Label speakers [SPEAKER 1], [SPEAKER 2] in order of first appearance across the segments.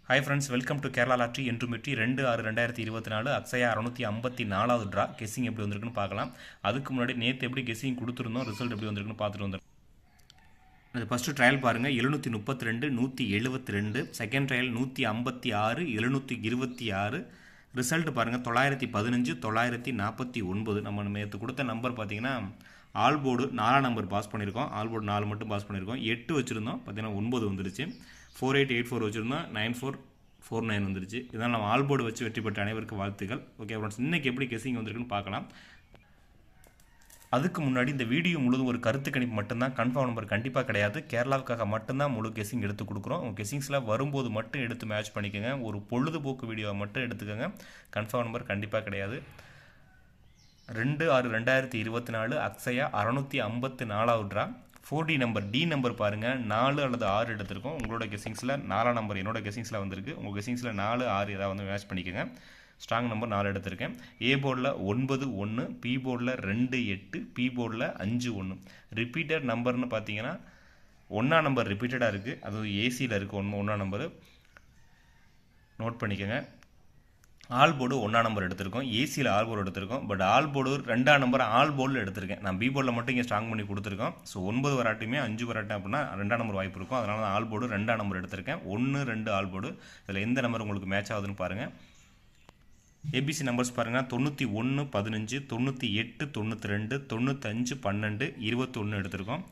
[SPEAKER 1] Hi friends, welcome to Kerala lottery. என்று மிற்றி 2/6/2024 அக்ஷயா 654வது draw. Guessing எப்படி வந்திருக்குன்னு பார்க்கலாம். அதுக்கு முன்னாடி நேற்று எப்படி கெஸ்ஸிங் கொடுத்துருந்தோம், ரிசல்ட் எப்படி வந்திருக்குன்னு பார்த்துட்டு வந்துடும். அது ஃபஸ்ட்டு ட்ரையல் பாருங்கள், 732 172. Second trial 156 726. ரிசல்ட் பாருங்கள் 915 949. நம்ம நேற்று கொடுத்த நம்பர் பார்த்தீங்கன்னா ஆல் போர்டு 4 நம்பர் பாஸ் பண்ணியிருக்கோம். ஆல் போர்டு 4 மட்டும் பாஸ் பண்ணியிருக்கோம். 8 வச்சுருந்தோம், பார்த்தீங்கன்னா 9 வந்துருச்சு. 4884 வச்சுருந்தோம், 9449 வந்துருச்சு. இதனால் நம்ம ஆல் போர்டு வச்சு வெற்றி பெற்ற அனைவருக்கு வாழ்த்துக்கள். ஓகே ஃப்ரெண்ட்ஸ், இன்றைக்கி எப்படி கெஸ்ஸிங் வந்திருக்குன்னு பார்க்கலாம். அதுக்கு முன்னாடி இந்த வீடியோ முழுதும் ஒரு கருத்து கணிப்பு மட்டும்தான், கன்ஃபார்ம் நம்பர் கண்டிப்பாக கிடையாது. கேரளாவுக்காக மட்டும்தான் முழு கெஸ்ஸிங் எடுத்து கொடுக்குறோம். உங்கள் கெஸ்ஸிங்ஸில் வரும்போது மட்டும் எடுத்து மேட்ச் பண்ணிக்கோங்க. ஒரு பொழுதுபோக்கு வீடியோவை மட்டும் எடுத்துக்கோங்க. கன்ஃபார்ம் நம்பர் கண்டிப்பாக கிடையாது. 2/6/2024 அக்ஷயா 654வது draw. 4D number, D number பாருங்கள், 4 அல்லது 6 எடுத்திருக்கோம். உங்களோட கெஸ்ஸிங்ஸில் 4ஆம் நம்பர் என்னோட கெஸ்ஸிங்ஸில் வந்திருக்கு. உங்கள் கெஸ்ஸிங்ஸில் 4 6 ஏதாவது வந்து மேட்ச் பண்ணிக்கோங்க. ஸ்ட்ராங் நம்பர் 4 எடுத்திருக்கேன். ஏ போர்டில் 9 1, பி போர்டில் 2 8, பி போர்டில் 5 1. ரிப்பீட்டட் நம்பர்னு பார்த்தீங்கன்னா 1ஆம் நம்பர் ரிப்பீட்டடாக இருக்குது. அதுவும் ஏசியில் இருக்குது 1ஆம் நம்பர், நோட் பண்ணிக்கோங்க. ஆல் போர்டு 1ஆம் நம்பர் எடுத்திருக்கோம். ஏசியில் ஆல் போர்டு எடுத்திருக்கோம். பட் ஆல் போர்டு 2ஆம் நம்பர் ஆல் போர்டில் எடுத்திருக்கேன். நான் பி போர்டில் மட்டும் இங்கே ஸ்ட்ராங் பண்ணி கொடுத்துருக்கோம். ஸோ 9 வராட்டியுமே 5 வராட்டும் அப்படின்னா 2ஆம் நம்பர் வாய்ப்பு இருக்கும். அதனால தான் ஆல் போர்டு 2ஆம் நம்பர் எடுத்திருக்கேன். 1 2 ஆல் போர்டு. இதில் எந்த நம்பர் உங்களுக்கு மேட்ச் ஆகுதுன்னு பாருங்கள். ஏபிசி நம்பர்ஸ் பாருங்கள், 91 15, 98 92, 95 12, 21 எடுத்திருக்கோம்.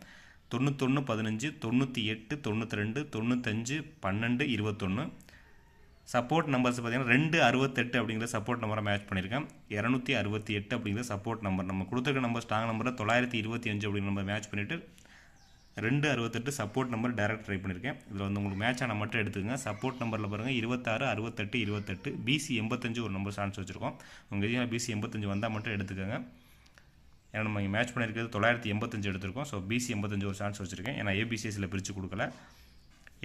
[SPEAKER 1] 91 15, 98 92, 95 12, 21. சப்போர்ட் நம்பர்ஸ் பார்த்தீங்கன்னா 268 அப்படிங்கிற சப்போர்ட் நம்பரை மேட்ச் பண்ணியிருக்கேன். 268 அப்படிங்கிற சப்போர்ட் நம்பர். நம்ம கொடுத்துருக்க நம்பர் ஸ்ட்ராங் நம்பரில் 925 அப்படிங்கிற நம்பர் மேட்ச் பண்ணிவிட்டு 268 சப்போர்ட் நம்பர் டேரக்ட் ட்ரை பண்ணியிருக்கேன். இதில் வந்து உங்களுக்கு மேட்ச் ஆனால் மட்டும் எடுத்துக்கங்க. சப்போர்ட் நம்பரில் பாருங்கள் 26 68 28, பிசி 85 ஒரு நம்பர் சான்ஸ் வச்சுருக்கோம். உங்கள் ஏரியா பிசி 85 வந்தால் மட்டும் எடுத்துக்கோங்க. ஏன்னா நம்ம இங்கே மேட்ச் பண்ணியிருக்கிறது 985 எடுத்திருக்கோம். ஸோ பிசி 85 ஒரு சான்ஸ் வச்சுருக்கேன். ஏன்னா ஏபிசிஎஸில் பிரித்து கொடுக்கல.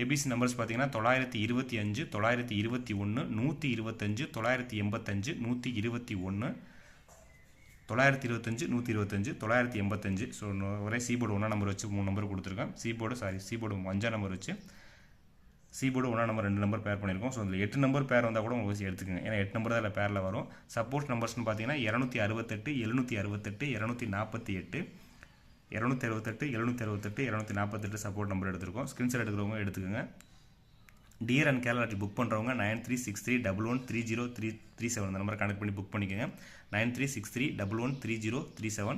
[SPEAKER 1] ஏபிசி நம்பர்ஸ் பார்த்தீங்கன்னா 925 921 125 985 121 925 125 985. ஸோ ஒரே சி போர்டு 1ஆம் நம்பர் வச்சு 3 நம்பர் கொடுத்துருக்கேன். சி போர்டு 5ஆம் நம்பர் வச்சு சி போர்டு 1ஆம் நம்பர் 2 நம்பர் பேர் பண்ணியிருக்கோம். ஸோ அதில் 8 நம்பர் பேர் வந்தால் கூட உங்களுக்கு எடுத்துக்கோங்க. ஏன்னா 8 நம்பர் தான் அதில் பேரில் வரும். சப்போர்ட் நம்பர்ஸ்னு பார்த்தீங்கன்னா 268 768 248 268 768 248 சப்போர்ட் நம்பர் எடுத்திருக்கோம். ஸ்க்ரீன்ஷாட் எடுக்கிறவங்க எடுத்துக்கோங்க. டியர் அண்ட் கேரளா புக் பண்ணுறவங்க 9363113037 அந்த நம்பரை கனெக்ட் பண்ணி புக் பண்ணிக்கோங்க. 9363113037.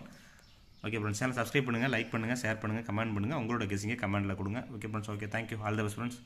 [SPEAKER 1] ஓகே ஃப்ரெண்ட்ஸ், சேனல் சப்ஸ்கிரைப் பண்ணுங்கள், லைக் பண்ணுங்கள், ஷேர் பண்ணுங்கள், கமெண்ட் பண்ணுங்கள். உங்களோட கெஸ்ஸிங்கை கமெண்ட்டில் கொடுங்க. Okay friends, okay, thank you, all the best friends.